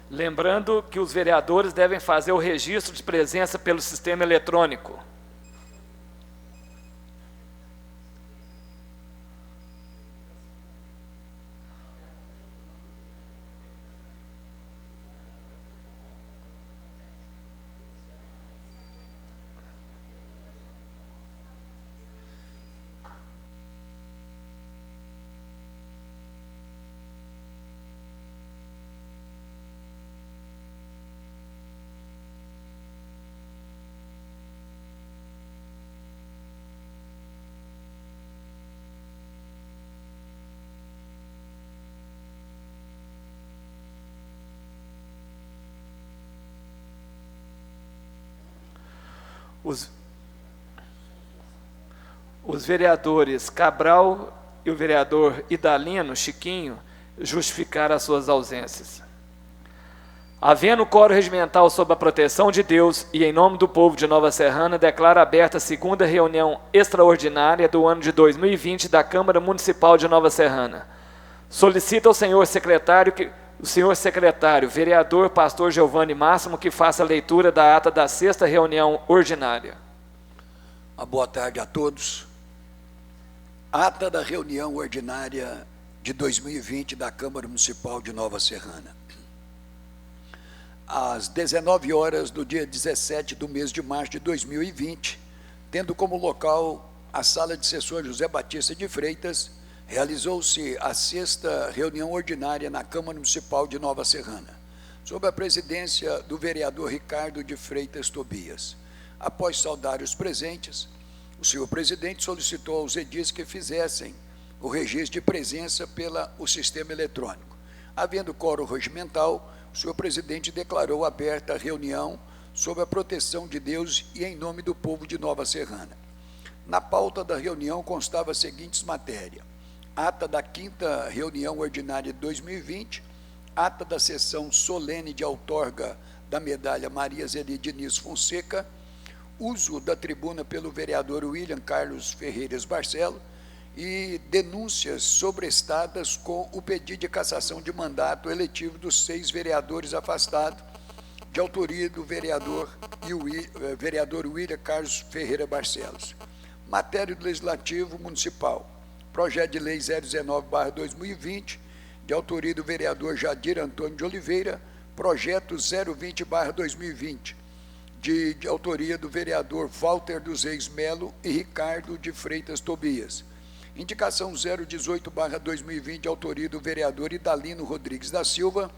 Lembrando que os vereadores devem fazer o registro de presença pelo sistema eletrônico. Os vereadores Cabral e o vereador Idalino, Chiquinho, justificaram as suas ausências. Havendo quórum regimental sob a proteção de Deus e em nome do povo de Nova Serrana, declaro aberta a segunda reunião extraordinária do ano de 2020 da Câmara Municipal de Nova Serrana. Solicito ao senhor secretário, vereador Pastor Giovanni Máximo, que faça a leitura da ata da sexta reunião ordinária. Uma boa tarde a todos. Ata da reunião ordinária de 2020 da Câmara Municipal de Nova Serrana. Às 19 horas do dia 17 do mês de março de 2020, tendo como local a Sala de Sessões José Batista de Freitas, realizou-se a sexta reunião ordinária na Câmara Municipal de Nova Serrana, sob a presidência do vereador Ricardo de Freitas Tobias. Após saudar os presentes, o senhor presidente solicitou aos edis que fizessem o registro de presença pelo sistema eletrônico. Havendo quórum regimental, o senhor presidente declarou aberta a reunião sob a proteção de Deus e em nome do povo de Nova Serrana. Na pauta da reunião constava as seguintes matérias: ata da quinta reunião ordinária de 2020, ata da sessão solene de outorga da medalha Maria Zeli Diniz Fonseca, uso da tribuna pelo vereador William Carlos Ferreiras Barcelo e denúncias sobrestadas com o pedido de cassação de mandato eletivo dos 6 vereadores afastados, de autoria do vereador William Carlos Ferreira Barcelos. Matéria do Legislativo Municipal: projeto de lei 019/2020, de autoria do vereador Jadir Antônio de Oliveira; projeto 020/2020, de autoria do vereador Walter dos Reis Melo e Ricardo de Freitas Tobias. Indicação 018/2020, de autoria do vereador Idalino Rodrigues da Silva.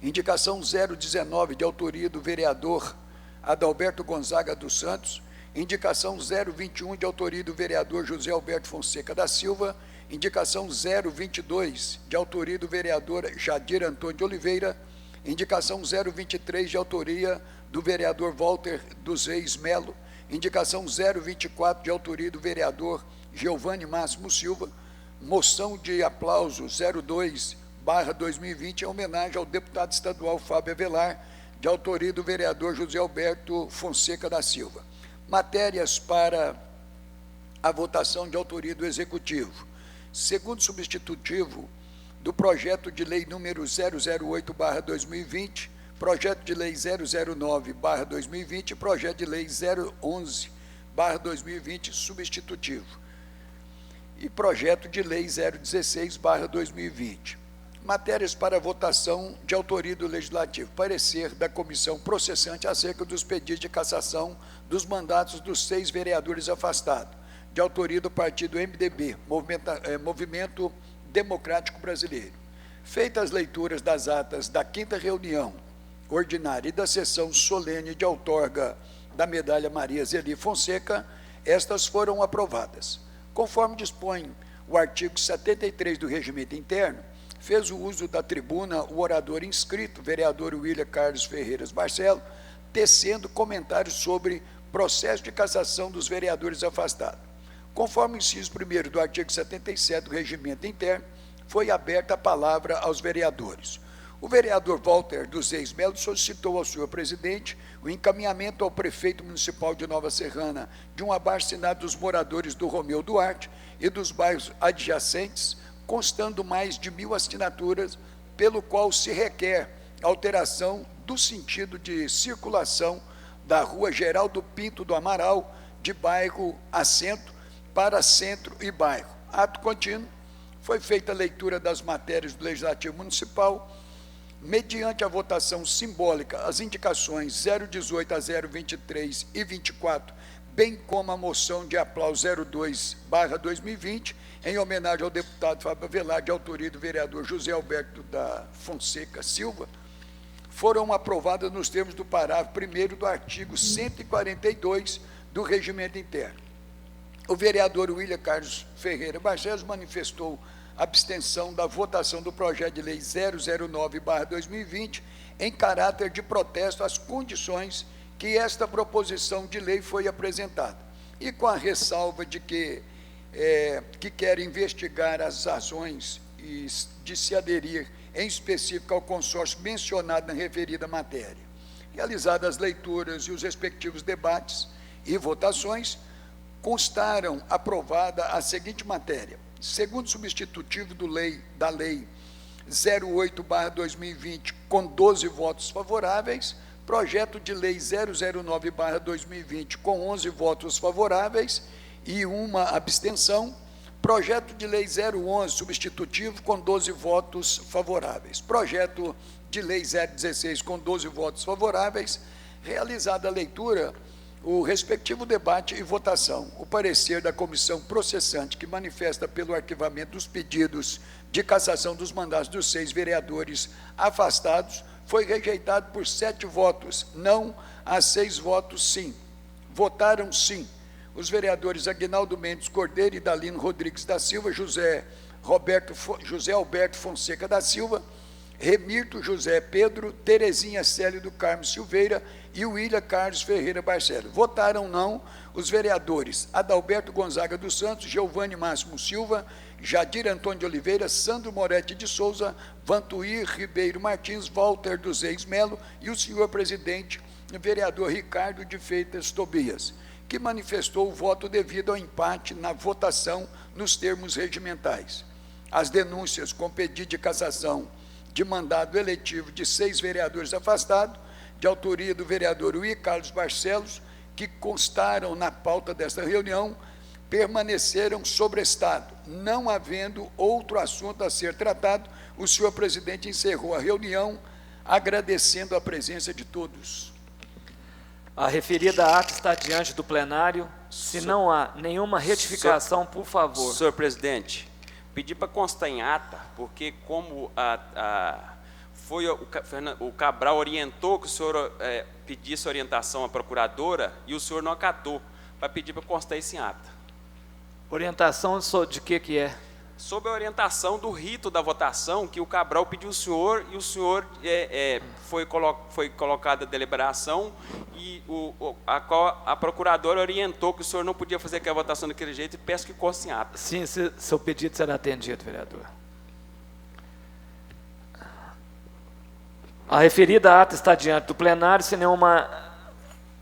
Indicação 019, de autoria do vereador Adalberto Gonzaga dos Santos. Indicação 021, de autoria do vereador José Alberto Fonseca da Silva. Indicação 022, de autoria do vereador Jadir Antônio de Oliveira. Indicação 023, de autoria do vereador Walter dos Reis Melo. Indicação 024, de autoria do vereador Giovanni Máximo Silva. Moção de aplauso 02/2020, em homenagem ao deputado estadual Fábio Avelar, de autoria do vereador José Alberto Fonseca da Silva. Matérias para a votação, de autoria do Executivo: segundo substitutivo do projeto de lei número 008/2020, projeto de lei 009/2020 e projeto de lei 011/2020 substitutivo, e projeto de lei 016/2020. Matérias para votação, de autoria do Legislativo: parecer da comissão processante acerca dos pedidos de cassação dos mandatos dos 6 vereadores afastados, de autoria do partido MDB, Movimento Democrático Brasileiro. Feitas as leituras das atas da quinta reunião ordinária e da sessão solene de outorga da medalha Maria Zeli Fonseca, estas foram aprovadas. Conforme dispõe o artigo 73 do Regimento Interno, fez o uso da tribuna o orador inscrito, vereador William Carlos Ferreiras Barcelo, tecendo comentários sobre processo de cassação dos vereadores afastados. Conforme o inciso 1º do artigo 77 do Regimento Interno, foi aberta a palavra aos vereadores. O vereador Walter dos Reis Melo solicitou ao senhor presidente o encaminhamento ao prefeito municipal de Nova Serrana de um abaixo-assinado dos moradores do Romeu Duarte e dos bairros adjacentes, constando mais de 1.000 assinaturas, pelo qual se requer alteração do sentido de circulação da rua Geraldo Pinto do Amaral, de bairro Assento para centro e bairro. Ato contínuo, foi feita a leitura das matérias do Legislativo Municipal, mediante a votação simbólica, as indicações 018 a 023 e 24, bem como a moção de aplauso 02/2020, em homenagem ao deputado Fábio Avelar, de autoria do vereador José Alberto da Fonseca Silva, foram aprovadas nos termos do parágrafo 1º do artigo 142 do Regimento Interno. O vereador William Carlos Ferreira Barcelos manifestou abstenção da votação do projeto de lei 009/2020 em caráter de protesto às condições que esta proposição de lei foi apresentada, e com a ressalva de que quer investigar as razões de se aderir em específico ao consórcio mencionado na referida matéria. Realizadas as leituras e os respectivos debates e votações, constaram aprovada a seguinte matéria: segundo substitutivo da lei 08/2020, com 12 votos favoráveis, projeto de lei 009/2020, com 11 votos favoráveis e uma abstenção, projeto de lei 011, substitutivo, com 12 votos favoráveis, projeto de lei 016, com 12 votos favoráveis. Realizada a leitura, o respectivo debate e votação, o parecer da comissão processante, que manifesta pelo arquivamento dos pedidos de cassação dos mandatos dos 6 vereadores afastados, foi rejeitado por 7 votos não a 6 votos sim. Votaram sim os vereadores Aguinaldo Mendes Cordeiro e Dalino Rodrigues da Silva, José Alberto Fonseca da Silva, Remirto José Pedro, Terezinha Célio do Carmo Silveira e William Carlos Ferreira Barcelos. Votaram não os vereadores Adalberto Gonzaga dos Santos, Giovanni Máximo Silva, Jadir Antônio de Oliveira, Sandro Moretti de Souza, Vantuir Ribeiro Martins, Walter dos Reis Melo e o senhor presidente, o vereador Ricardo de Freitas Tobias, que manifestou o voto devido ao empate na votação nos termos regimentais. As denúncias com pedido de cassação de mandado eletivo de 6 vereadores afastados, de autoria do vereador William Carlos Barcelos, que constaram na pauta desta reunião, permaneceram sobrestado. Não havendo outro assunto a ser tratado, o senhor presidente encerrou a reunião, agradecendo a presença de todos. A referida ata está diante do plenário. Se não há nenhuma retificação, por favor. Senhor presidente, pedi para constar em ata, porque como o Cabral orientou que o senhor pedisse orientação à procuradora e o senhor não acatou, para pedir para constar isso em ata. Orientação de que é? Sobre a orientação do rito da votação, que o Cabral pediu ao senhor, e o senhor foi colocada a deliberação, e a procuradora orientou que o senhor não podia fazer aquela votação daquele jeito, e peço que conste em ata. Sim, seu pedido será atendido, vereador. A referida ata está diante do plenário. Se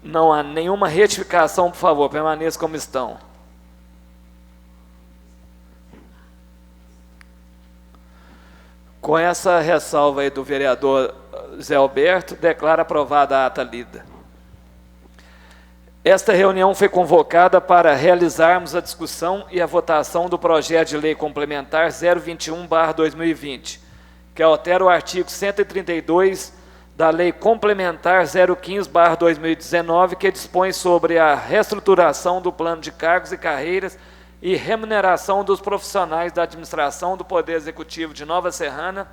não há nenhuma retificação, por favor, permaneça como estão. Com essa ressalva aí do vereador Zé Alberto, declaro aprovada a ata lida. Esta reunião foi convocada para realizarmos a discussão e a votação do projeto de lei complementar 021/2020, que altera o artigo 132 da lei complementar 015/2019, que dispõe sobre a reestruturação do plano de cargos e carreiras e remuneração dos profissionais da administração do Poder Executivo de Nova Serrana,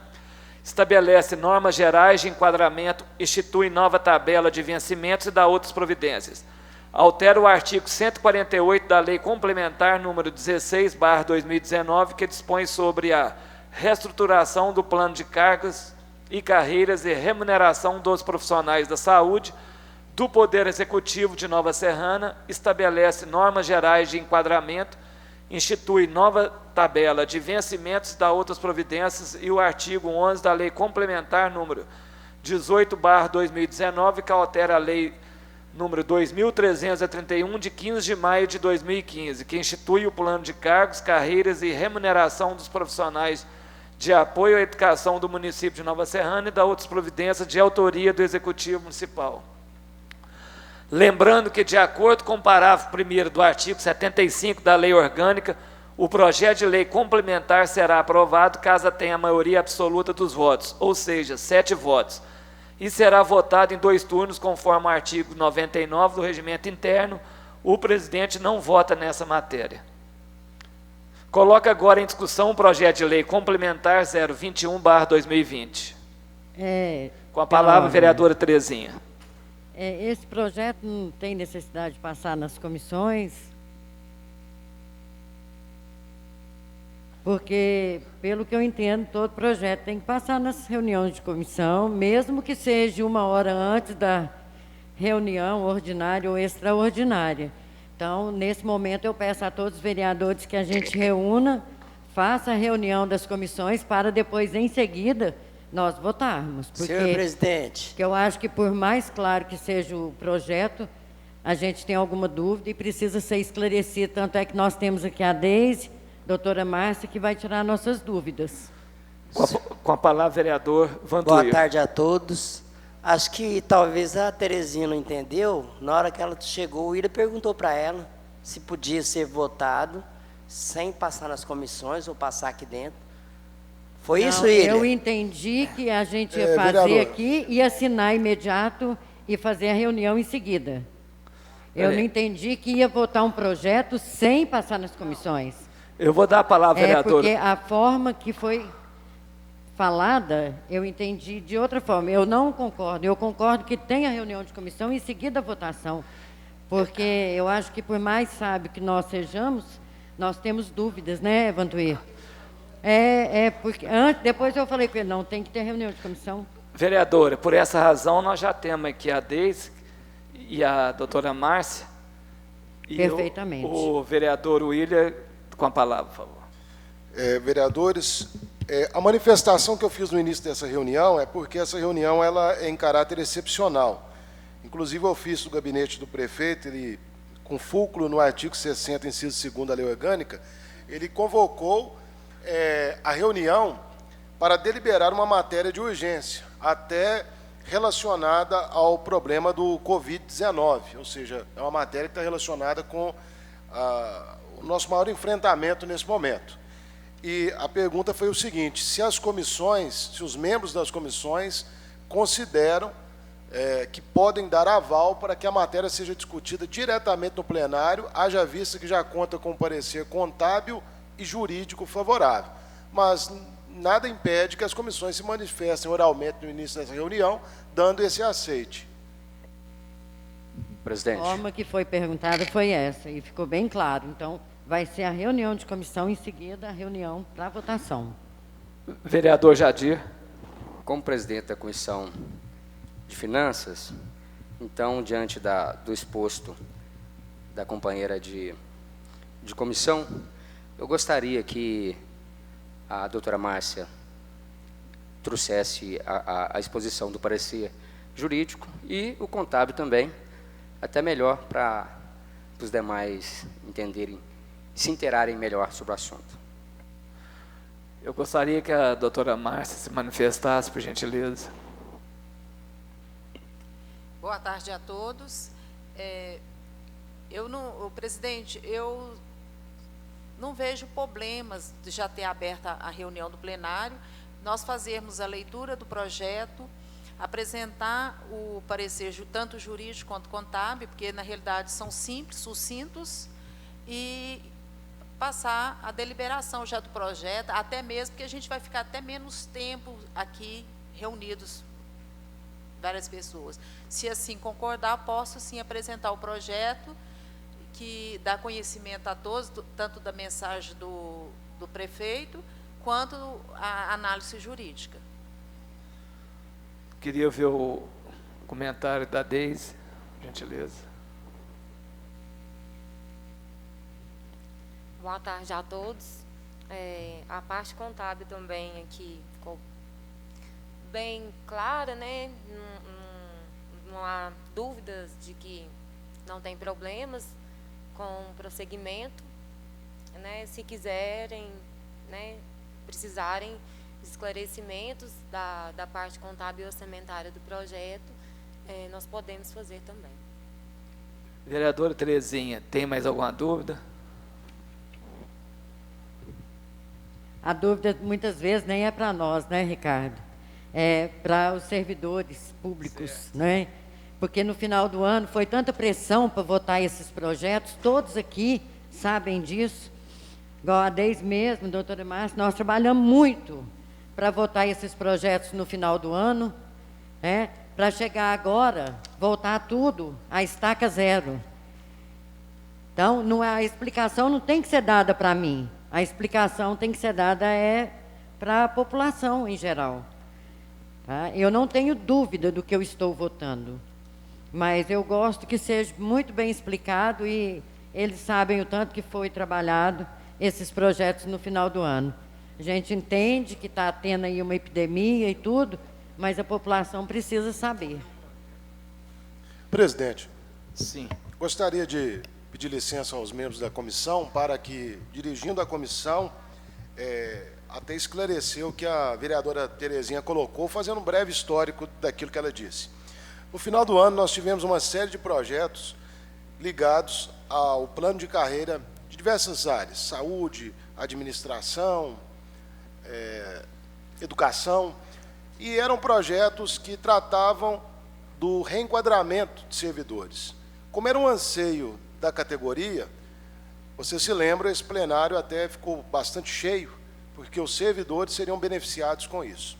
estabelece normas gerais de enquadramento, institui nova tabela de vencimentos e dá outras providências. Altera o artigo 148 da Lei Complementar número 16/2019, que dispõe sobre a reestruturação do plano de cargos e carreiras e remuneração dos profissionais da saúde do Poder Executivo de Nova Serrana, estabelece normas gerais de enquadramento, institui nova tabela de vencimentos e dá outras providências, e o artigo 11 da Lei Complementar número 18/2019, que altera a Lei número 2.331, de 15 de maio de 2015, que institui o plano de cargos, carreiras e remuneração dos profissionais de apoio à educação do município de Nova Serrana e da outras providências de autoria do Executivo Municipal. Lembrando que, de acordo com o parágrafo 1º do artigo 75 da Lei Orgânica, o projeto de lei complementar será aprovado caso tenha a maioria absoluta dos votos, ou seja, 7 votos, e será votado em 2 turnos, conforme o artigo 99 do Regimento Interno. O presidente não vota nessa matéria. Coloca agora em discussão o projeto de lei complementar 021/2020. Com a palavra, a vereadora Terezinha. Esse projeto não tem necessidade de passar nas comissões, porque, pelo que eu entendo, todo projeto tem que passar nas reuniões de comissão, mesmo que seja 1 hora antes da reunião ordinária ou extraordinária. Então, nesse momento, eu peço a todos os vereadores que a gente reúna, faça a reunião das comissões, para depois, em seguida, nós votarmos. Porque, senhor presidente, que eu acho que, por mais claro que seja o projeto, a gente tem alguma dúvida e precisa ser esclarecido. Tanto é que nós temos aqui a Deise, doutora Márcia, que vai tirar nossas dúvidas. Com a palavra, vereador Vantuir. boa tarde a todos. Acho que talvez a Terezinha não entendeu. Na hora que ela chegou, o William perguntou para ela se podia ser votado sem passar nas comissões ou passar aqui dentro. Foi isso, William? Eu entendi que a gente ia fazer vereador, aqui e assinar imediato e fazer a reunião em seguida. Eu não entendi que ia votar um projeto sem passar nas comissões. Eu vou dar a palavra, vereadora. Porque a forma que foi falada, eu entendi de outra forma. Eu não concordo. Eu concordo que tenha reunião de comissão e em seguida a votação. Porque eu acho que, por mais sábio que nós sejamos, nós temos dúvidas, né, Vantuir? Porque depois eu falei com ele, não, tem que ter reunião de comissão. Vereadora, por essa razão, nós já temos aqui a Deise e a doutora Márcia. E Perfeitamente. O vereador William, com a palavra, por favor. Vereadores, a manifestação que eu fiz no início dessa reunião é porque essa reunião ela é em caráter excepcional. Inclusive, o ofício do gabinete do prefeito, ele, com fulcro no artigo 60, inciso 2º da Lei Orgânica, ele convocou a reunião para deliberar uma matéria de urgência, até relacionada ao problema do Covid-19, ou seja, é uma matéria que está relacionada com o nosso maior enfrentamento nesse momento. E a pergunta foi o seguinte: se as comissões, se os membros das comissões consideram que podem dar aval para que a matéria seja discutida diretamente no plenário, haja vista que já conta com parecer contábil e jurídico favorável. Mas nada impede que as comissões se manifestem oralmente no início dessa reunião, dando esse aceite. Presidente. A forma que foi perguntada foi essa, e ficou bem claro. Então, vai ser a reunião de comissão, em seguida a reunião para votação. Vereador Jadir. Como presidente da Comissão de Finanças, então, diante do exposto da companheira de comissão, eu gostaria que a doutora Márcia trouxesse a exposição do parecer jurídico e o contábil também, até melhor para os demais entenderem, se inteirarem melhor sobre o assunto. Eu gostaria que a doutora Márcia se manifestasse, por gentileza. Boa tarde a todos. Presidente, eu não vejo problemas de já ter aberta a reunião do plenário, nós fazermos a leitura do projeto, apresentar o parecer tanto jurídico quanto contábil, porque na realidade são simples, sucintos, e passar a deliberação já do projeto, até mesmo porque a gente vai ficar até menos tempo aqui reunidos, várias pessoas. Se assim concordar, posso sim apresentar o projeto, que dá conhecimento a todos, tanto da mensagem do prefeito, quanto a análise jurídica. Queria ver o comentário da Deise, por gentileza. Boa tarde a todos. A parte contábil também aqui ficou bem clara, né? Não há dúvidas de que não tem problemas com o prosseguimento, né? Se quiserem, né, precisarem, esclarecimentos da parte contábil e orçamentária do projeto, nós podemos fazer também. Vereadora Terezinha, tem mais alguma dúvida? A dúvida, muitas vezes, nem é para nós, né, Ricardo? É para os servidores públicos, né? Porque no final do ano foi tanta pressão para votar esses projetos, todos aqui sabem disso. Igual a Deise mesmo, doutora Márcia, nós trabalhamos muito para votar esses projetos no final do ano, né? Para chegar agora, voltar tudo à estaca zero. Então, a explicação não tem que ser dada para mim, a explicação tem que ser dada para a população em geral. Tá? Eu não tenho dúvida do que eu estou votando, mas eu gosto que seja muito bem explicado e eles sabem o tanto que foi trabalhado esses projetos no final do ano. A gente entende que está tendo aí uma epidemia e tudo, mas a população precisa saber. Presidente. Sim. Gostaria de pedir licença aos membros da comissão para que, dirigindo a comissão, até esclarecer o que a vereadora Terezinha colocou, fazendo um breve histórico daquilo que ela disse. No final do ano, nós tivemos uma série de projetos ligados ao plano de carreira de diversas áreas, saúde, administração, educação, e eram projetos que tratavam do reenquadramento de servidores. Como era um anseio da categoria, você se lembra, esse plenário até ficou bastante cheio, porque os servidores seriam beneficiados com isso.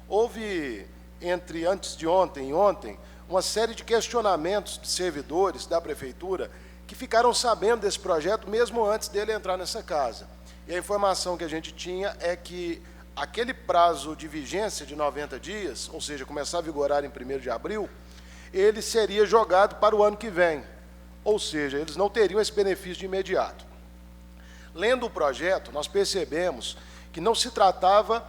Houve, entre antes de ontem e ontem, uma série de questionamentos de servidores da prefeitura que ficaram sabendo desse projeto mesmo antes dele entrar nessa casa. E a informação que a gente tinha é que aquele prazo de vigência de 90 dias, ou seja, começar a vigorar em 1º de abril, ele seria jogado para o ano que vem. Ou seja, eles não teriam esse benefício de imediato. Lendo o projeto, nós percebemos que não se tratava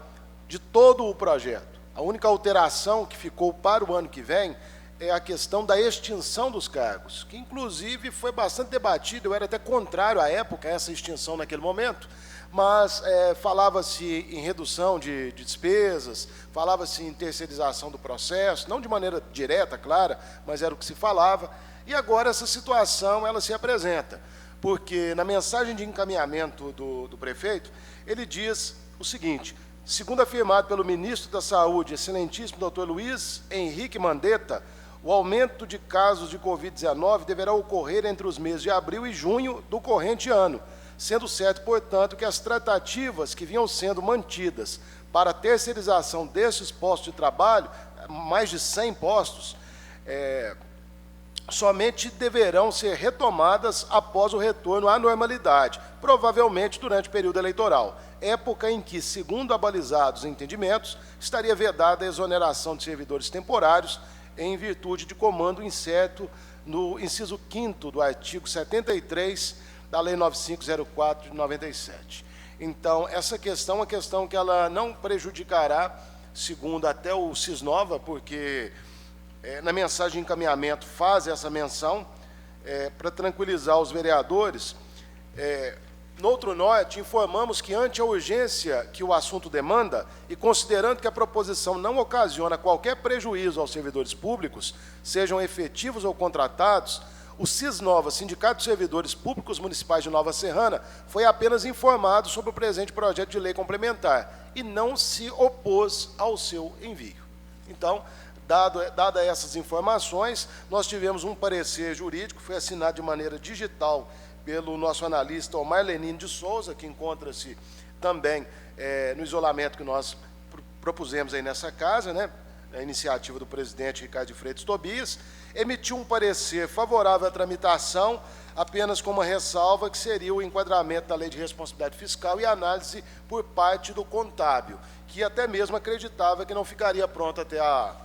de todo o projeto. A única alteração que ficou para o ano que vem é a questão da extinção dos cargos, que inclusive foi bastante debatido, eu era até contrário à época, a essa extinção naquele momento, mas falava-se em redução de despesas, falava-se em terceirização do processo, não de maneira direta, clara, mas era o que se falava, e agora essa situação ela se apresenta, porque na mensagem de encaminhamento do prefeito, ele diz o seguinte: segundo afirmado pelo ministro da Saúde, excelentíssimo doutor Luiz Henrique Mandetta, o aumento de casos de Covid-19 deverá ocorrer entre os meses de abril e junho do corrente ano, sendo certo, portanto, que as tratativas que vinham sendo mantidas para a terceirização desses postos de trabalho, mais de 100 postos, somente deverão ser retomadas após o retorno à normalidade, provavelmente durante o período eleitoral, época em que, segundo abalizados entendimentos, estaria vedada a exoneração de servidores temporários em virtude de comando incerto no inciso 5º do artigo 73 da Lei 9504 de 97. Então, essa questão é uma questão que ela não prejudicará, segundo até o Cisnova, porque na mensagem de encaminhamento faz essa menção, para tranquilizar os vereadores. No Outro Norte, informamos que, ante a urgência que o assunto demanda, e considerando que a proposição não ocasiona qualquer prejuízo aos servidores públicos, sejam efetivos ou contratados, o Cisnova, Sindicato de Servidores Públicos Municipais de Nova Serrana, foi apenas informado sobre o presente projeto de lei complementar e não se opôs ao seu envio. Então, dada essas informações, nós tivemos um parecer jurídico, foi assinado de maneira digital pelo nosso analista Omar Lenine de Souza, que encontra-se também no isolamento que nós propusemos aí nessa casa, né, a iniciativa do presidente Ricardo de Freitas Tobias, emitiu um parecer favorável à tramitação, apenas com uma ressalva, que seria o enquadramento da Lei de Responsabilidade Fiscal e análise por parte do contábil, que até mesmo acreditava que não ficaria pronto até a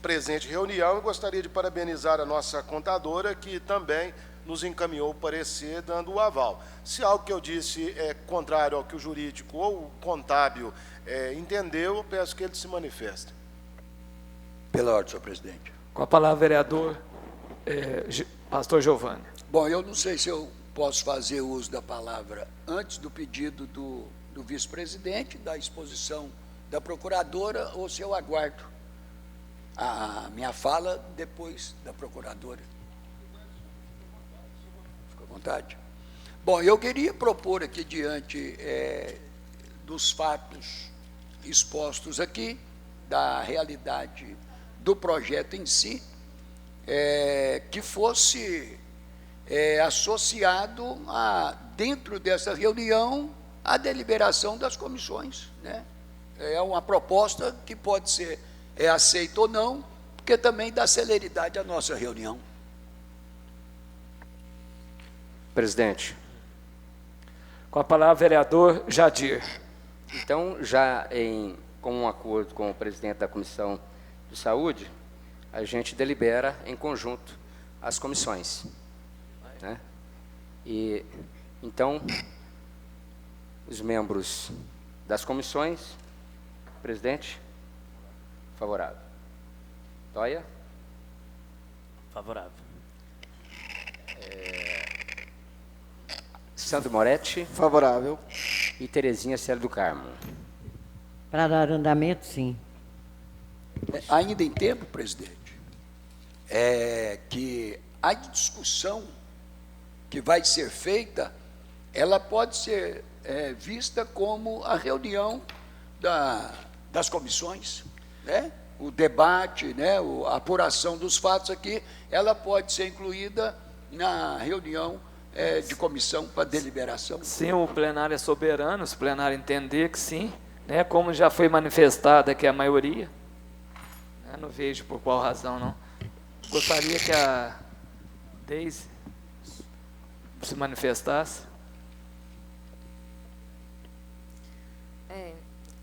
presente reunião. Eu gostaria de parabenizar a nossa contadora, que também nos encaminhou o parecer, dando o aval. Se algo que eu disse é contrário ao que o jurídico ou o contábil entendeu, eu peço que ele se manifeste. Pela ordem, senhor presidente. Com a palavra, vereador pastor Giovanni. Bom, eu não sei se eu posso fazer uso da palavra antes do pedido do vice-presidente, da exposição da procuradora ou se eu aguardo a minha fala depois da procuradora. Fica à vontade. Bom, eu queria propor aqui diante dos fatos expostos aqui, da realidade do projeto em si, que fosse associado dentro dessa reunião, a deliberação das comissões, né? É uma proposta que pode ser aceita ou não, porque também dá celeridade à nossa reunião. Presidente. Com a palavra, vereador Jadir. Então, já com um acordo com o presidente da Comissão de Saúde, a gente delibera em conjunto as comissões, né? E, então, os membros das comissões, presidente, favorável. Toia? Favorável. Sandro Moretti? Favorável. E Terezinha Célio do Carmo? Para dar andamento, sim. Ainda em tempo, presidente, que a discussão que vai ser feita, ela pode ser vista como a reunião das comissões, né? O debate, né? A apuração dos fatos aqui, ela pode ser incluída na reunião de comissão para deliberação. Sim, o plenário é soberano, se o plenário entender que sim, né? Como já foi manifestada que a maioria, né? Não vejo por qual razão, não. Gostaria que a Deise se manifestasse.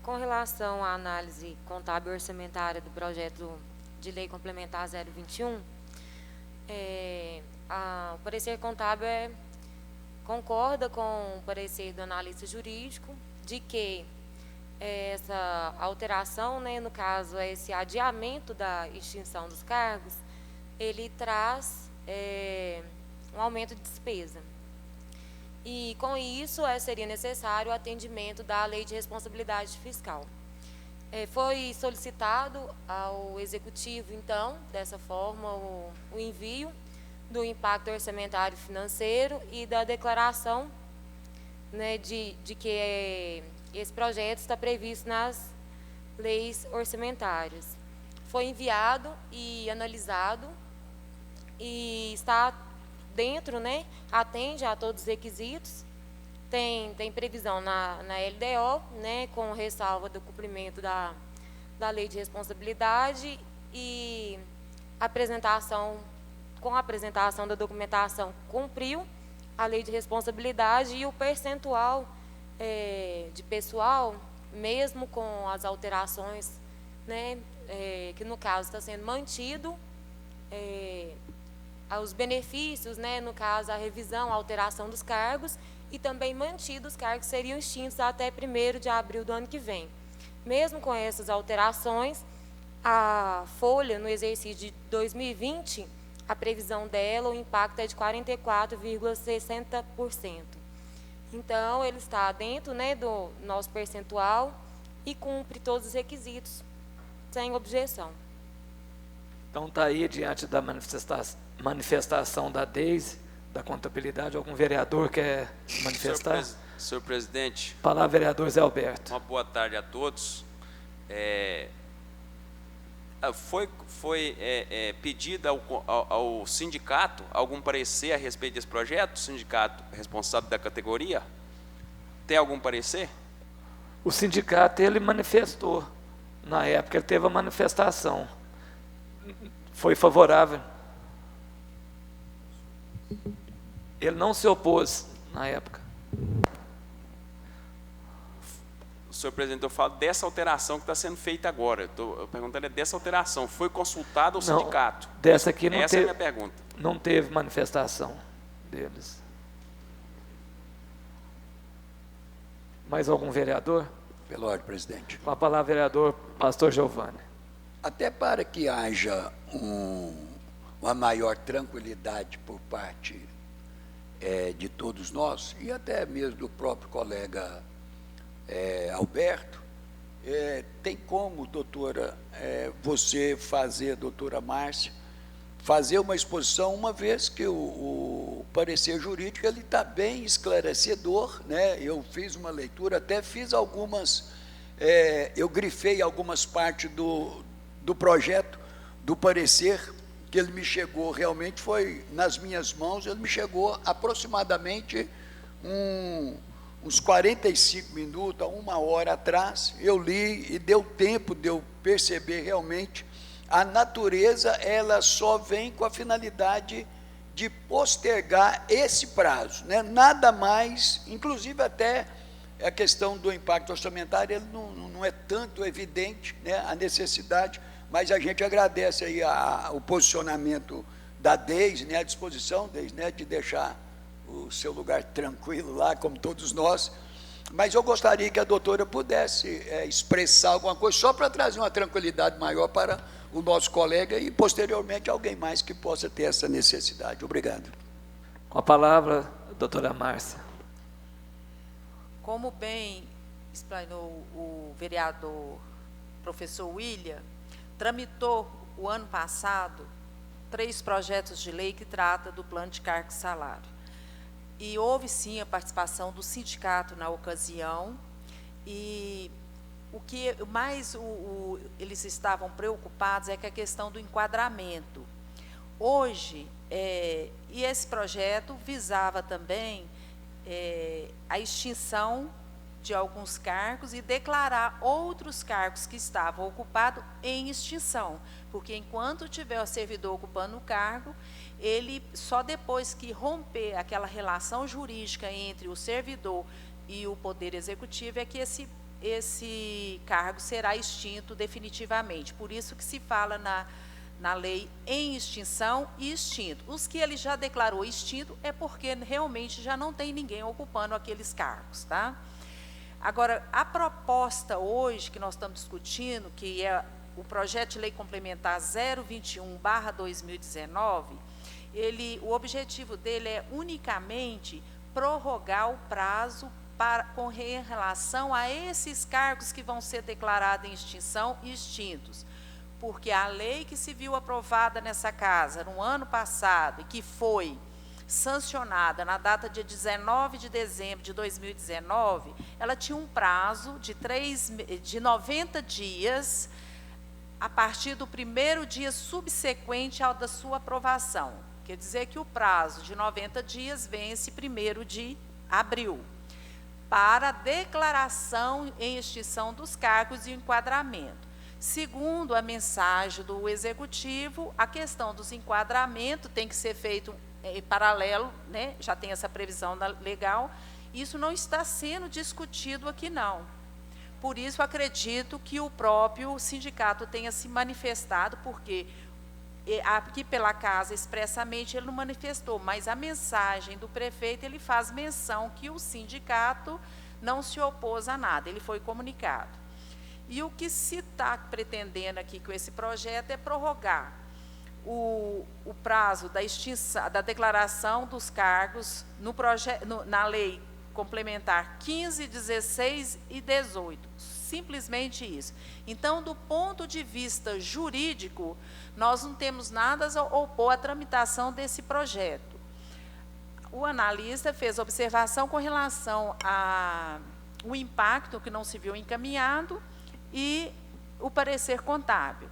Com relação à análise contábil e orçamentária do projeto de lei complementar 021, o parecer contábil concorda com o parecer do analista jurídico de que essa alteração, né, no caso, esse adiamento da extinção dos cargos, ele traz um aumento de despesa. E, com isso, seria necessário o atendimento da Lei de Responsabilidade Fiscal. Foi solicitado ao Executivo, então, dessa forma, o envio do impacto orçamentário financeiro e da declaração, né, de que esse projeto está previsto nas leis orçamentárias. Foi enviado e analisado e está dentro, né, atende a todos os requisitos, tem previsão na LDO, né, com ressalva do cumprimento da Lei de Responsabilidade e com a apresentação da documentação cumpriu a Lei de Responsabilidade e o percentual de pessoal, mesmo com as alterações, né, que no caso está sendo mantido, os benefícios, né, no caso a revisão, a alteração dos cargos e também mantidos os cargos que seriam extintos até 1º de abril do ano que vem. Mesmo com essas alterações, a folha no exercício de 2020, a previsão dela, o impacto é de 44,60%. Então, ele está dentro, né, do nosso percentual e cumpre todos os requisitos, sem objeção. Então, está aí, diante da manifestação da Deise, da contabilidade, algum vereador quer se manifestar? Senhor presidente. Palavra, vereador Zé Alberto. Uma boa tarde a todos. Foi pedido ao sindicato algum parecer a respeito desse projeto? O sindicato responsável da categoria? Tem algum parecer? O sindicato, ele manifestou. Na época, ele teve a manifestação. Foi favorável. Ele não se opôs na época. Senhor presidente, eu falo dessa alteração que está sendo feita agora. Estou perguntando dessa alteração. Foi consultado o sindicato? Dessa aqui não Essa teve. É a minha pergunta. Não teve manifestação deles. Mais algum vereador? Pela ordem, presidente. Com a palavra, vereador Pastor Giovanni. Até para que haja uma maior tranquilidade por parte de todos nós, e até mesmo do próprio colega Alberto, Tem como, doutora, você fazer, doutora Márcia, fazer uma exposição, uma vez que o parecer jurídico ele está bem esclarecedor, né? Eu fiz uma leitura, até fiz algumas, eu grifei algumas partes do projeto, do parecer, que ele me chegou, realmente foi nas minhas mãos, ele me chegou aproximadamente uns 45 minutos, a 1 hora atrás. Eu li e deu tempo de eu perceber realmente a natureza, ela só vem com a finalidade de postergar esse prazo, né? Nada mais, inclusive até a questão do impacto orçamentário, ele não é tanto evidente, né, a necessidade, mas a gente agradece aí o posicionamento da Deise, né, a disposição, Deise, né, de deixar o seu lugar tranquilo lá, como todos nós. Mas eu gostaria que a doutora pudesse expressar alguma coisa, só para trazer uma tranquilidade maior para o nosso colega e, posteriormente, alguém mais que possa ter essa necessidade. Obrigado. Com a palavra, doutora Márcia. Como bem explanou o vereador professor William, tramitou o ano passado 3 projetos de lei que tratam do plano de cargo e salário. E houve, sim, a participação do sindicato na ocasião, e o que mais eles estavam preocupados é com a questão do enquadramento. Hoje, e esse projeto visava também a extinção de alguns cargos e declarar outros cargos que estavam ocupados em extinção, porque enquanto tiver o servidor ocupando o cargo, ele só depois que romper aquela relação jurídica entre o servidor e o Poder Executivo é que esse cargo será extinto definitivamente. Por isso que se fala na lei em extinção e extinto. Os que ele já declarou extinto é porque realmente já não tem ninguém ocupando aqueles cargos, tá? Agora, a proposta hoje que nós estamos discutindo, que é o projeto de lei complementar 021/2019, o objetivo dele é unicamente prorrogar o prazo com relação a esses cargos que vão ser declarados em extinção e extintos. Porque a lei que se viu aprovada nessa casa no ano passado e que foi sancionada na data de 19 de dezembro de 2019, ela tinha um prazo de 90 dias a partir do primeiro dia subsequente ao da sua aprovação. Quer dizer que o prazo de 90 dias vence 1º de abril, para a declaração em extinção dos cargos e enquadramento. Segundo a mensagem do Executivo, a questão dos enquadramentos tem que ser feito em paralelo, né? Já tem essa previsão legal, isso não está sendo discutido aqui, não. Por isso, acredito que o próprio sindicato tenha se manifestado, porque aqui pela casa, expressamente, ele não manifestou, mas a mensagem do prefeito, ele faz menção que o sindicato não se opôs a nada, ele foi comunicado. E o que se está pretendendo aqui com esse projeto é prorrogar o prazo da extinção, da declaração dos cargos na lei complementar 15, 16 e 18. Simplesmente isso. Então, do ponto de vista jurídico, nós não temos nada a opor à tramitação desse projeto. O analista fez observação com relação ao impacto que não se viu encaminhado e o parecer contábil.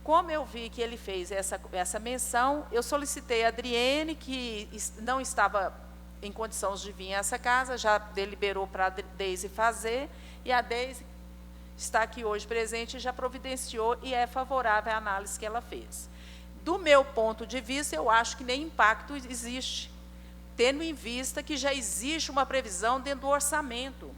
Como eu vi que ele fez essa menção, eu solicitei a Adriene, que não estava em condições de vir a essa casa, já deliberou para a Deise fazer, e a Deise está aqui hoje presente e já providenciou e é favorável à análise que ela fez. Do meu ponto de vista, eu acho que nem impacto existe, tendo em vista que já existe uma previsão dentro do orçamento.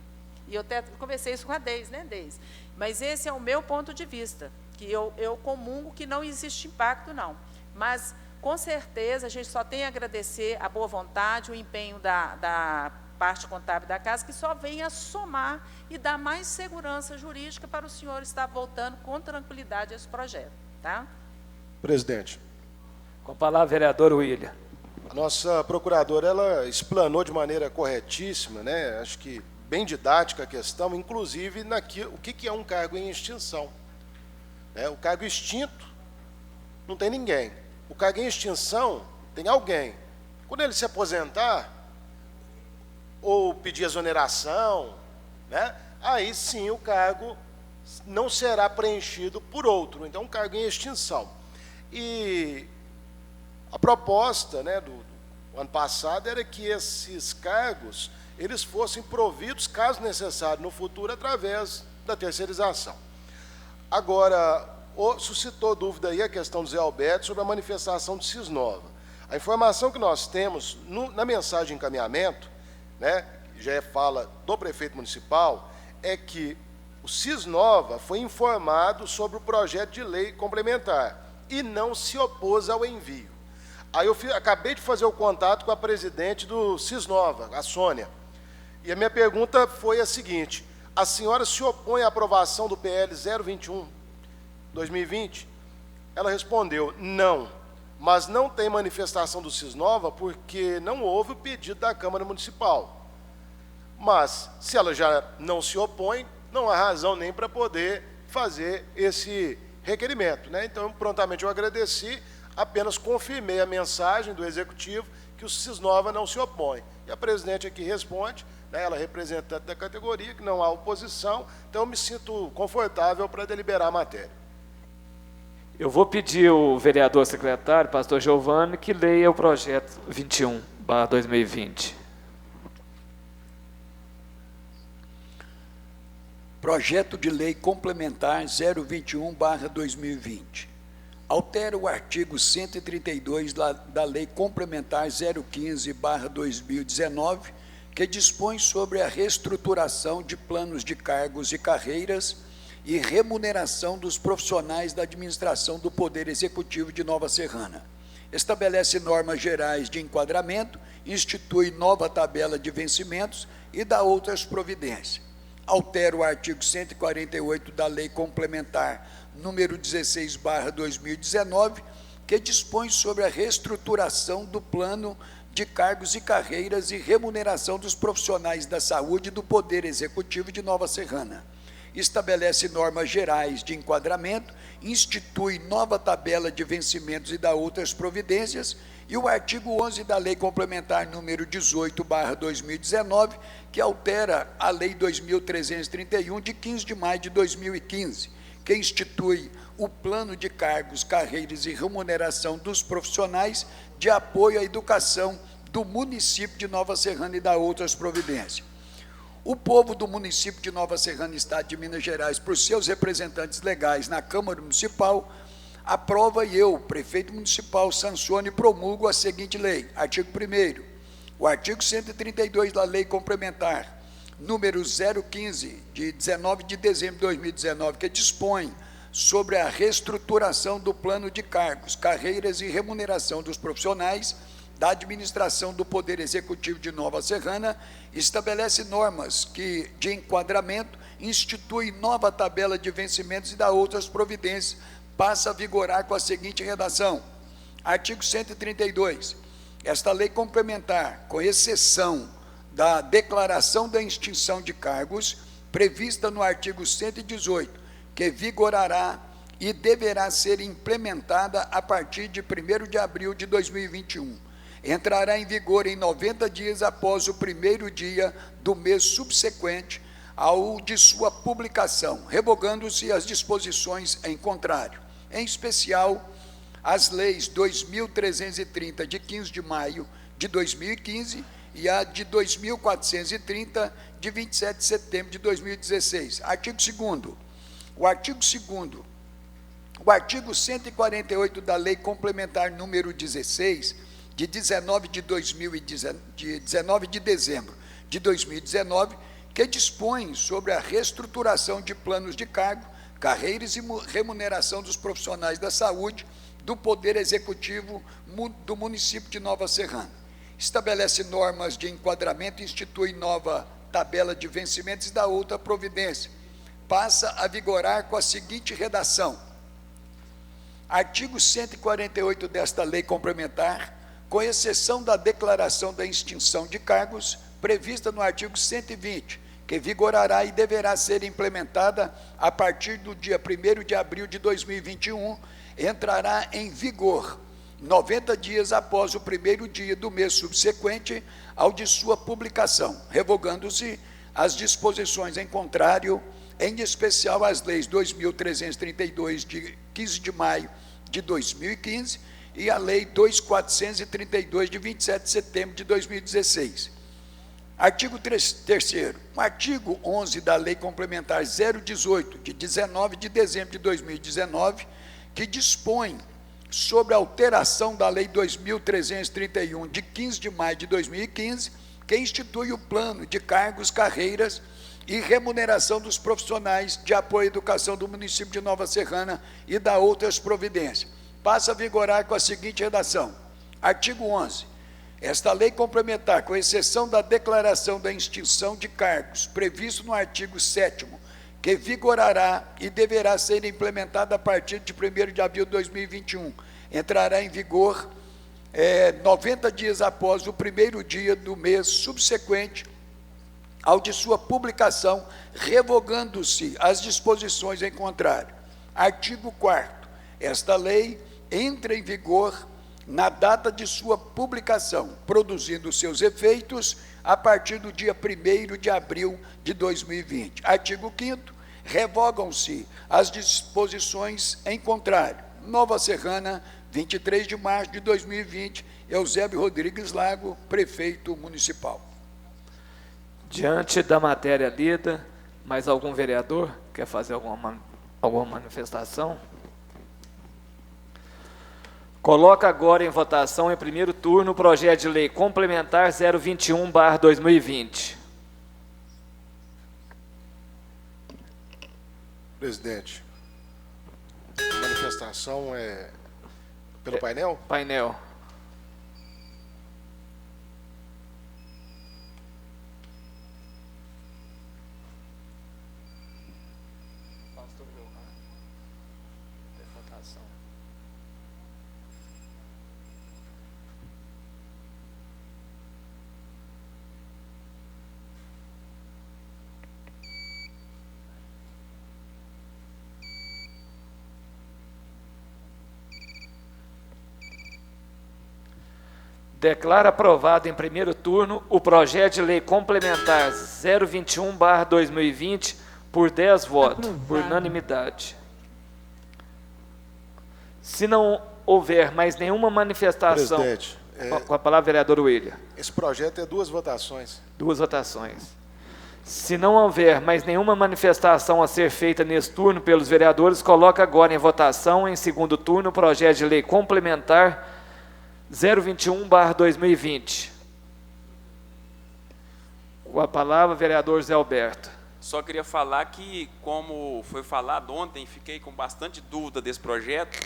E eu até conversei isso com a Deise, né, Deise? Mas esse é o meu ponto de vista, que eu comungo que não existe impacto, não. Mas, com certeza, a gente só tem a agradecer a boa vontade, o empenho da parte contábil da casa, que só vem a somar e dar mais segurança jurídica para o senhor estar voltando com tranquilidade a esse projeto. Tá? Presidente. Com a palavra, vereador William. A nossa procuradora, ela explanou de maneira corretíssima, né? Acho que bem didática a questão, inclusive o que é um cargo em extinção. O cargo extinto não tem ninguém. O cargo em extinção tem alguém. Quando ele se aposentar ou pedir exoneração, aí sim o cargo não será preenchido por outro. Então, um cargo em extinção. E a proposta do ano passado era que esses cargos eles fossem providos, caso necessário, no futuro, através da terceirização. Agora, suscitou dúvida aí a questão do Zé Alberto sobre a manifestação do Cisnova. A informação que nós temos na mensagem de encaminhamento, já é fala do prefeito municipal, é que o Cisnova foi informado sobre o projeto de lei complementar e não se opôs ao envio. Aí eu acabei de fazer o contato com a presidente do Cisnova, a Sônia, e a minha pergunta foi a seguinte: a senhora se opõe à aprovação do PL 021/2020? Ela respondeu: não, mas não tem manifestação do Cisnova porque não houve o pedido da Câmara Municipal. Mas, se ela já não se opõe, não há razão nem para poder fazer esse requerimento. Então, prontamente eu agradeci, apenas confirmei a mensagem do Executivo que o Cisnova não se opõe. E a presidente aqui responde, ela é representante da categoria, que não há oposição, então eu me sinto confortável para deliberar a matéria. Eu vou pedir ao vereador secretário, pastor Giovanni, que leia o projeto 21/2020. Projeto de Lei Complementar 021/2020. Altera o artigo 132 da Lei Complementar 015/2019, que dispõe sobre a reestruturação de planos de cargos e carreiras e remuneração dos profissionais da administração do Poder Executivo de Nova Serrana. Estabelece normas gerais de enquadramento, institui nova tabela de vencimentos e dá outras providências. Altera o artigo 148 da Lei Complementar número 16/2019, que dispõe sobre a reestruturação do plano de cargos e carreiras e remuneração dos profissionais da saúde do Poder Executivo de Nova Serrana. Estabelece normas gerais de enquadramento, institui nova tabela de vencimentos e dá outras providências, e o artigo 11 da Lei Complementar número 18/2019, que altera a Lei 2.331, de 15 de maio de 2015, que institui o plano de cargos, carreiras e remuneração dos profissionais de apoio à educação do município de Nova Serrana e dá outras providências. O povo do município de Nova Serrana, Estado de Minas Gerais, por seus representantes legais na Câmara Municipal, aprova e eu, prefeito municipal, sanciono e promulgo a seguinte lei. Artigo 1º. O artigo 132 da Lei Complementar número 015, de 19 de dezembro de 2019, que dispõe sobre a reestruturação do plano de cargos, carreiras e remuneração dos profissionais da administração do Poder Executivo de Nova Serrana, estabelece normas de enquadramento, institui nova tabela de vencimentos e dá outras providências, passa a vigorar com a seguinte redação. Artigo 132. Esta lei complementar, com exceção da declaração da extinção de cargos, prevista no artigo 118, que vigorará e deverá ser implementada a partir de 1º de abril de 2021. Entrará em vigor em 90 dias após o primeiro dia do mês subsequente ao de sua publicação, revogando-se as disposições em contrário, em especial as leis 2.330, de 15 de maio de 2015, e a de 2.430, de 27 de setembro de 2016. Artigo 2º. O artigo 2º, o artigo 148 da Lei Complementar número 16, de 19 de dezembro de 2019, que dispõe sobre a reestruturação de planos de cargo, carreiras e remuneração dos profissionais da saúde do Poder Executivo do município de Nova Serrana. Estabelece normas de enquadramento, institui nova tabela de vencimentos e dá outra providência. Passa a vigorar com a seguinte redação. Artigo 148 desta lei complementar, com exceção da declaração da extinção de cargos, prevista no artigo 120, que vigorará e deverá ser implementada a partir do dia 1º de abril de 2021, entrará em vigor 90 dias após o primeiro dia do mês subsequente ao de sua publicação, revogando-se as disposições em contrário, em especial as leis 2.332, de 15 de maio de 2015, e a lei 2.432, de 27 de setembro de 2016. Artigo 3º. O artigo 11 da Lei Complementar 018, de 19 de dezembro de 2019, que dispõe sobre a alteração da Lei 2.331, de 15 de maio de 2015, que institui o plano de cargos, carreiras e remuneração dos profissionais de apoio à educação do município de Nova Serrana e da outras providências. Passa a vigorar com a seguinte redação. Artigo 11. Esta lei complementar, com exceção da declaração da extinção de cargos, previsto no artigo 7º, que vigorará e deverá ser implementada a partir de 1º de abril de 2021, entrará em vigor 90 dias após o primeiro dia do mês subsequente ao de sua publicação, revogando-se as disposições em contrário. Artigo 4º. Esta lei entra em vigor na data de sua publicação, produzindo seus efeitos a partir do dia 1º de abril de 2020. Artigo 5º. Revogam-se as disposições em contrário. Nova Serrana, 23 de março de 2020, Eusébio Rodrigues Lago, prefeito municipal. Diante da matéria lida, mais algum vereador quer fazer alguma manifestação? Coloca agora em votação, em primeiro turno, o projeto de lei complementar 021/2020. Presidente, a manifestação é pelo painel? Painel. Declara aprovado em primeiro turno o projeto de lei complementar 021/2020 por 10 votos, por unanimidade. Se não houver mais nenhuma manifestação... Presidente, com a palavra, vereador William. Esse projeto é 2 votações. 2 votações. Se não houver mais nenhuma manifestação a ser feita nesse turno pelos vereadores, coloca agora em votação, em segundo turno, o projeto de lei complementar 021/2020. Com a palavra, vereador Zé Alberto. Só queria falar que, como foi falado ontem, fiquei com bastante dúvida desse projeto,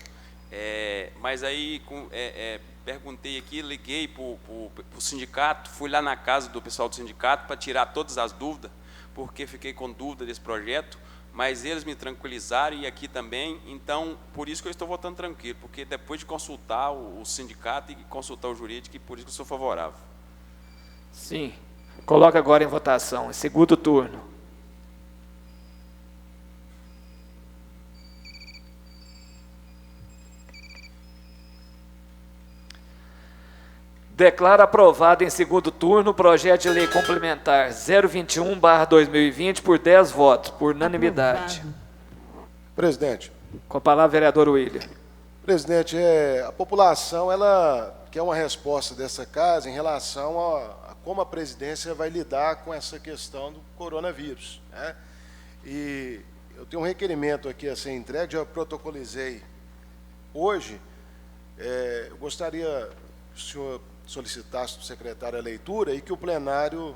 mas aí perguntei aqui, liguei para o sindicato, fui lá na casa do pessoal do sindicato para tirar todas as dúvidas, porque fiquei com dúvida desse projeto, mas eles me tranquilizaram e aqui também, então, por isso que eu estou votando tranquilo, porque depois de consultar o sindicato e consultar o jurídico, por isso que eu sou favorável. Sim. Coloca agora em votação, em segundo turno. Declara aprovado em segundo turno o projeto de lei complementar 021/2020 por 10 votos, por unanimidade. Presidente. Com a palavra, vereador William. Presidente, a população ela quer uma resposta dessa casa em relação a como a presidência vai lidar com essa questão do coronavírus, né? E eu tenho um requerimento aqui a ser entregue, já protocolizei hoje. Eu gostaria que o senhor solicitasse do secretário a leitura e que o plenário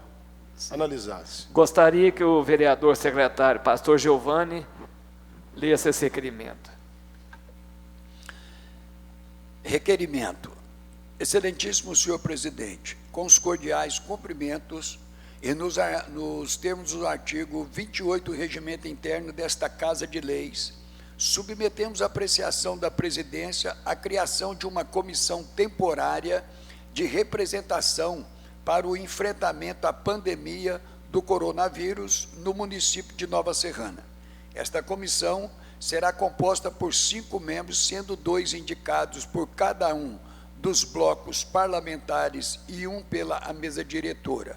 analisasse. Gostaria que o vereador secretário, pastor Giovanni, lesse esse requerimento. Requerimento. Excelentíssimo senhor presidente, com os cordiais cumprimentos e nos termos do artigo 28 do regimento interno desta Casa de Leis, submetemos à apreciação da presidência a criação de uma comissão temporária de representação para o enfrentamento à pandemia do coronavírus no município de Nova Serrana. Esta comissão será composta por 5 membros, sendo 2 indicados por cada um dos blocos parlamentares e 1 pela mesa diretora.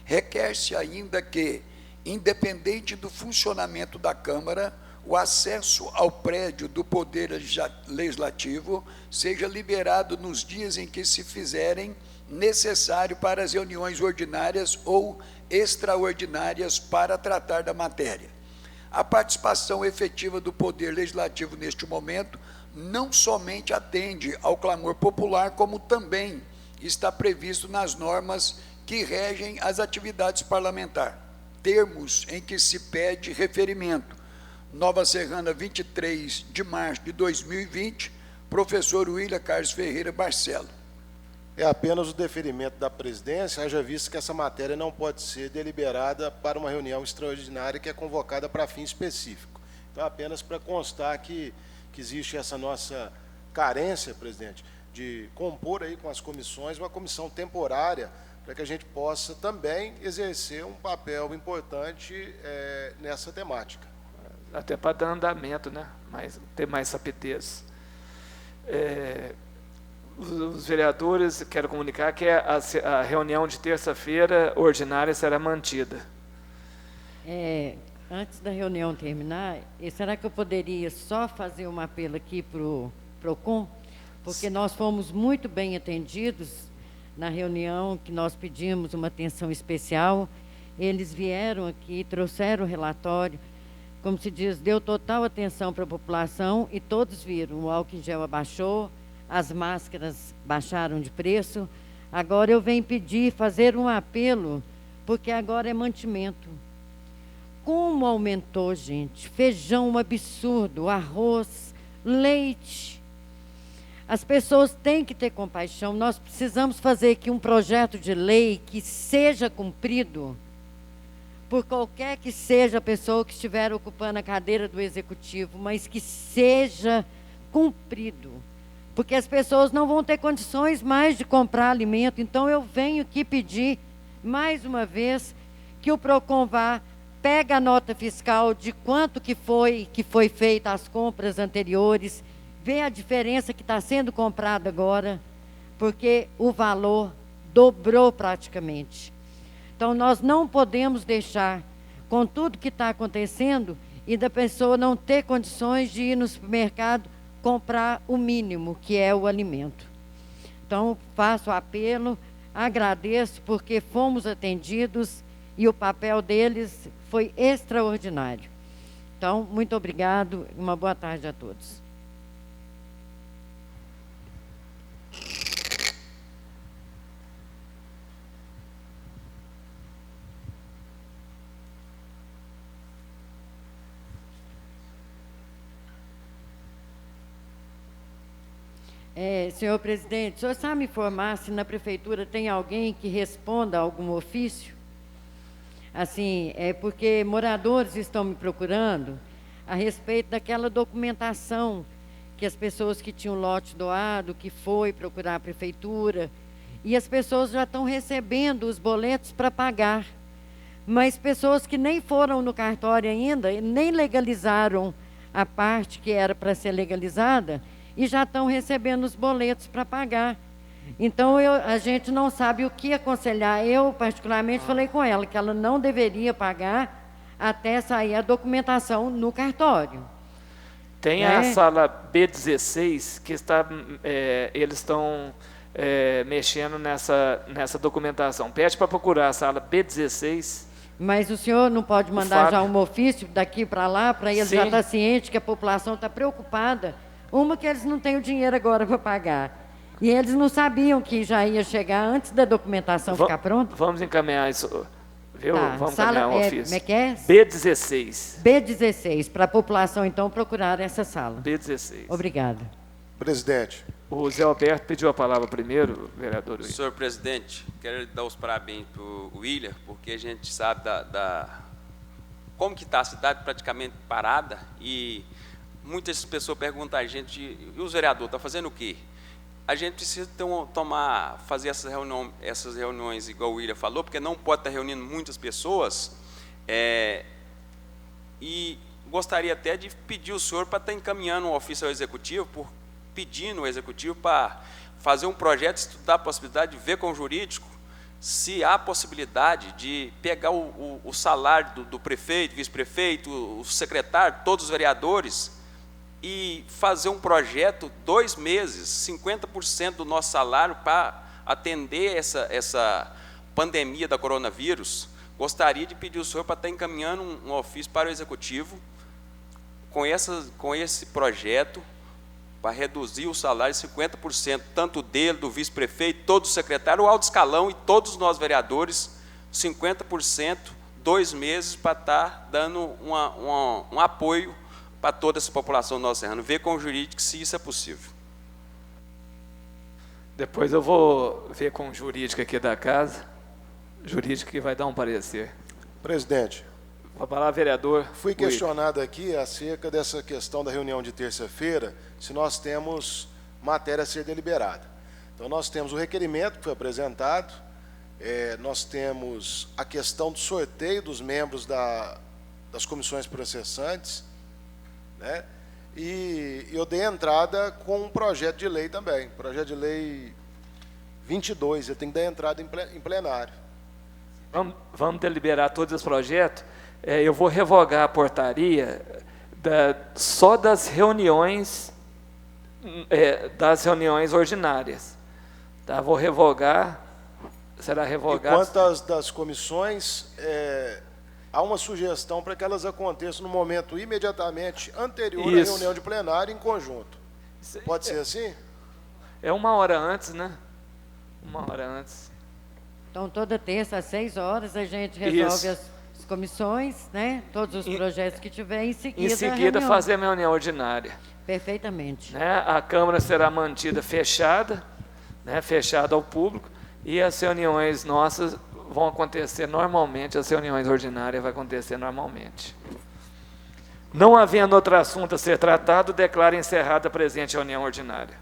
Requer-se ainda que, independente do funcionamento da Câmara, o acesso ao prédio do Poder Legislativo seja liberado nos dias em que se fizerem necessário para as reuniões ordinárias ou extraordinárias para tratar da matéria. A participação efetiva do Poder Legislativo neste momento não somente atende ao clamor popular, como também está previsto nas normas que regem as atividades parlamentares, termos em que se pede referimento. Nova Serrana, 23 de março de 2020, professor William Carlos Ferreira Barcelo. É apenas o deferimento da presidência, haja visto que essa matéria não pode ser deliberada para uma reunião extraordinária que é convocada para fim específico. Então, apenas para constar que existe essa nossa carência, presidente, de compor aí com as comissões uma comissão temporária para que a gente possa também exercer um papel importante nessa temática. Até para dar andamento, né? Ter mais rapidez. Os vereadores, quero comunicar que a reunião de terça-feira ordinária será mantida. Antes da reunião terminar, será que eu poderia só fazer um apelo aqui para o PROCON? Porque nós fomos muito bem atendidos na reunião que nós pedimos uma atenção especial. Eles vieram aqui, trouxeram o relatório, como se diz, deu total atenção para a população e todos viram, o álcool em gel abaixou, as máscaras baixaram de preço. Agora eu venho pedir, fazer um apelo, porque agora é mantimento. Como aumentou, gente? Feijão um absurdo, arroz, leite. As pessoas têm que ter compaixão. Nós precisamos fazer aqui um projeto de lei que seja cumprido por qualquer que seja a pessoa que estiver ocupando a cadeira do executivo, mas que seja cumprido. Porque as pessoas não vão ter condições mais de comprar alimento. Então, eu venho aqui pedir, mais uma vez, que o PROCON vá, pega a nota fiscal de quanto que foi feita as compras anteriores, vê a diferença que está sendo comprada agora, porque o valor dobrou praticamente. Então, nós não podemos deixar, com tudo que está acontecendo, e da pessoa não ter condições de ir no supermercado comprar o mínimo, que é o alimento. Então, faço o apelo, agradeço, porque fomos atendidos e o papel deles foi extraordinário. Então, muito obrigado e uma boa tarde a todos. Senhor presidente, o senhor sabe me informar se na prefeitura tem alguém que responda a algum ofício? Assim, porque moradores estão me procurando a respeito daquela documentação que as pessoas que tinham lote doado, que foi procurar a prefeitura, e as pessoas já estão recebendo os boletos para pagar. Mas pessoas que nem foram no cartório ainda, nem legalizaram a parte que era para ser legalizada, e já estão recebendo os boletos para pagar. Então, a gente não sabe o que aconselhar. Eu, particularmente, falei com ela que ela não deveria pagar até sair a documentação no cartório. Tem a sala B16, que eles estão mexendo nessa documentação. Pede para procurar a sala B16. Mas o senhor não pode mandar já um ofício daqui para lá, para eles já estar ciente que a população está preocupada. Uma que eles não têm o dinheiro agora para pagar. E eles não sabiam que já ia chegar antes da documentação ficar pronta. Vamos encaminhar isso, viu? Tá. Vamos encaminhar o ofício. Como é que é? B16. B16, para a população, então, procurar essa sala. B16. Obrigada. Presidente. O Zé Alberto pediu a palavra primeiro, vereador William. Senhor presidente, quero dar os parabéns para o William, porque a gente sabe como que está a cidade praticamente parada, e muitas pessoas perguntam a gente, e os vereadores, estão fazendo o quê? a gente precisa fazer essas reuniões, igual o William falou, porque não pode estar reunindo muitas pessoas, e gostaria até de pedir o senhor para estar encaminhando um ofício ao Executivo, pedindo ao Executivo para fazer um projeto, estudar a possibilidade de ver com o jurídico se há possibilidade de pegar o salário do prefeito, vice-prefeito, o secretário, todos os vereadores, e fazer um projeto, 2 meses, 50% do nosso salário para atender essa pandemia da coronavírus. Gostaria de pedir ao senhor para estar encaminhando um ofício para o Executivo com esse projeto, para reduzir o salário 50%, tanto dele, do vice-prefeito, todo o secretário, o alto escalão e todos nós vereadores, 50%, 2 meses, para estar dando um apoio para toda essa população do nosso serrano. Ver com o jurídico se isso é possível. Depois eu vou ver com o jurídico aqui da casa, jurídico que vai dar um parecer. Presidente, Vou falar, vereador. fui questionado aqui acerca dessa questão da reunião de terça-feira, se nós temos matéria a ser deliberada. Então, nós temos o requerimento que foi apresentado, nós temos a questão do sorteio dos membros das comissões processantes, né? E eu dei entrada com um projeto de lei também, projeto de lei 22, eu tenho que dar entrada em plenário. Vamos deliberar todos os projetos. Eu vou revogar a portaria só das reuniões ordinárias. Tá? Vou revogar, será revogado. E quanto às das comissões, há uma sugestão para que elas aconteçam no momento imediatamente anterior à reunião de plenário em conjunto. Pode ser assim? É 1 hora antes, né? 1 hora antes. Então, toda terça, às 6 horas, a gente resolve as comissões, né? Todos os projetos que tiver, em seguida fazer a reunião ordinária. Perfeitamente. Né? A Câmara será mantida fechada, né? Fechada ao público, e as reuniões nossas vão acontecer normalmente, as reuniões ordinárias vão acontecer normalmente. Não havendo outro assunto a ser tratado, declaro encerrada a presente reunião ordinária.